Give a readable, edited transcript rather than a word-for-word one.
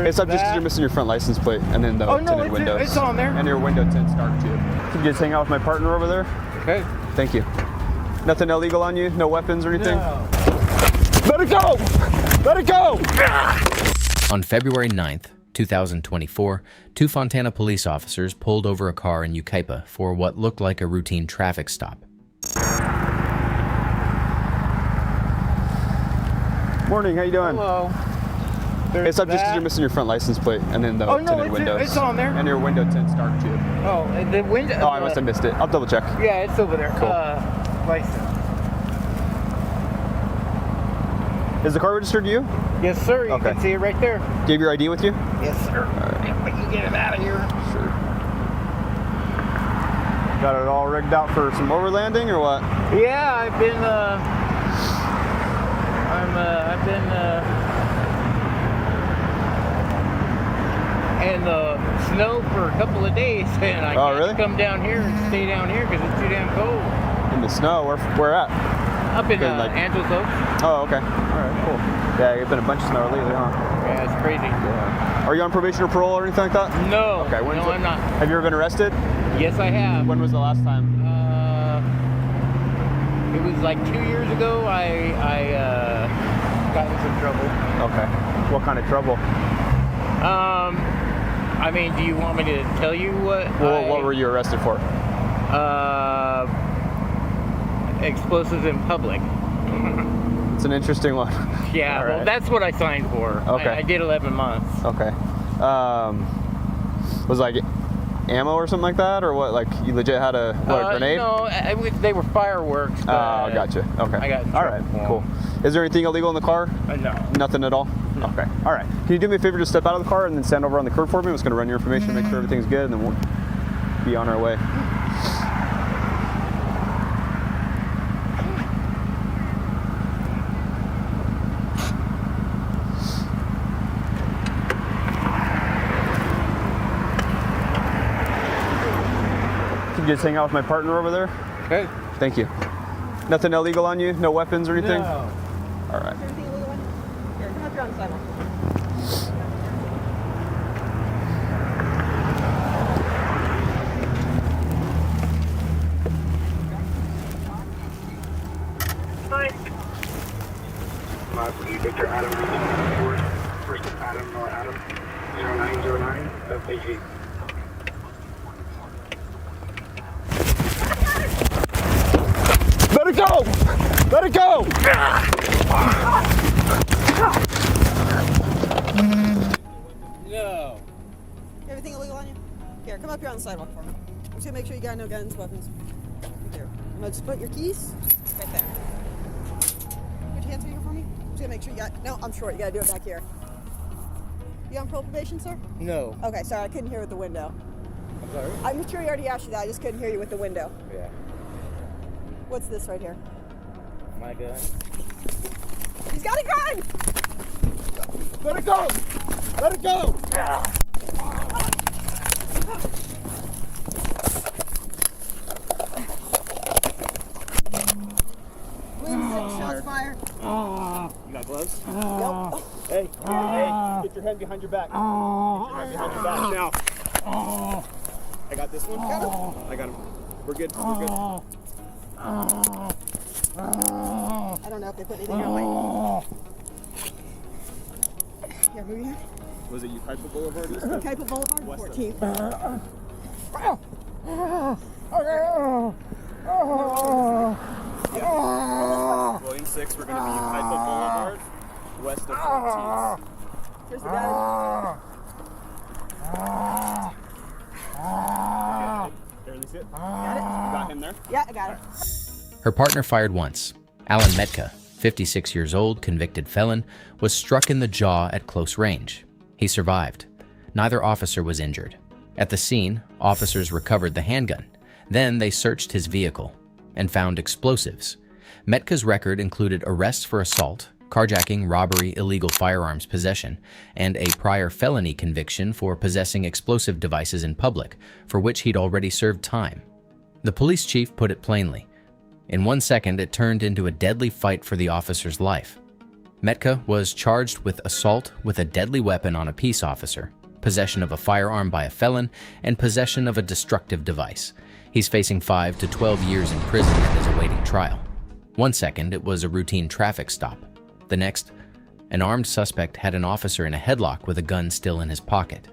It's up just because you're missing your front license plate and then the tinted windows. It's on there. And your window tint's dark too. Can you just hang out with my partner over there? Okay. Thank you. Nothing illegal on you? No weapons or anything? No. Let it go! Let it go! On February 9th, 2024, two Fontana police officers pulled over a car in Yucaipa for what looked like a routine traffic stop. Morning, how you doing? Hello. It's up just because you're missing your front license plate and then the tinted windows. It's on there. And your window tint's dark too. Oh, and the window. Oh, I must have missed it. I'll double check. Yeah, it's over there. Cool. License. Is the car registered to you? Yes, sir. You Okay. can see it right there. Do you have your ID with you? Yes, sir. But you get it out of here. Sure. Got it all rigged out for some overlanding or what? Yeah, I've been in the snow for a couple of days, and I can't really? come down here and stay down here because it's too damn cold. In the snow? Where at? Up in like- Angeles Oaks. Oh, okay. All right, cool. Yeah, you've been a bunch of snow lately, huh? Yeah, it's crazy. Are you on probation or parole or anything like that? No. Okay. No, I'm not. Have you ever been arrested? Yes, I have. When was the last time? It was like 2 years ago. I got in some trouble. Okay. What kind of trouble? I mean, do you want me to tell you what? Well, what were you arrested for? Explosives in public. It's an interesting one. Yeah, All well, right. that's what I signed for. Okay. I did 11 months. Okay. Was like ammo or something like that, or what? Like you legit had a grenade? No, they were fireworks. Oh, gotcha. Okay. I got in all trouble right. for 'em. Cool. Is there anything illegal in the car? No. Nothing at all? No. Okay. All right. Can you do me a favor? Just step out of the car and then stand over on the curb for me. I'm just going to run your information, make sure everything's good, and then we'll be on our way. Can you just hang out with my partner over there? Okay. Thank you. Nothing illegal on you? No weapons or anything? No. All right. Everything illegal on you? Here, come up here on the sidewalk. Victor Adam, first Adam, 0909 of AG. Let it go! Let it go! No. Everything illegal on you? Here, come up here on the sidewalk for me. I'm just gonna make sure you got no guns, weapons. Here. I'm gonna just put your keys right there. Put your hands here for me. I'm just gonna make sure you got. No, I'm short. You gotta do it back here. You on probation, sir? No. Okay, sorry, I couldn't hear with the window. I'm sorry? I'm sure you already asked you that. I just couldn't hear you with the window. Yeah. What's this right here? My gun. He's got a gun! Let it go! Let it go! Shots fired. You got gloves? Yep. Hey, hey, get your hand behind your back. Get your hand behind your back now. I got this one. Got him. I got him. We're good. We're good. I don't know if they put anything on my... Here, move here. Was it Yucaipa Boulevard? Yucaipa Boulevard, West of- 14th. William 6, we're going to be Yucaipa Boulevard, west of 14th. Here's the gun. Barely see it. Got it? You got him there? Yeah, I got it. Her partner fired once. Alan Metka, 56 years old, convicted felon, was struck in the jaw at close range. He survived. Neither officer was injured. At the scene, officers recovered the handgun. Then they searched his vehicle and found explosives. Metka's record included arrests for assault, carjacking, robbery, illegal firearms possession, and a prior felony conviction for possessing explosive devices in public, for which he'd already served time. The police chief put it plainly. In 1 second, it turned into a deadly fight for the officer's life. Metka was charged with assault with a deadly weapon on a peace officer, possession of a firearm by a felon, and possession of a destructive device. He's facing 5 to 12 years in prison and is awaiting trial. 1 second, it was a routine traffic stop. The next, an armed suspect had an officer in a headlock with a gun still in his pocket.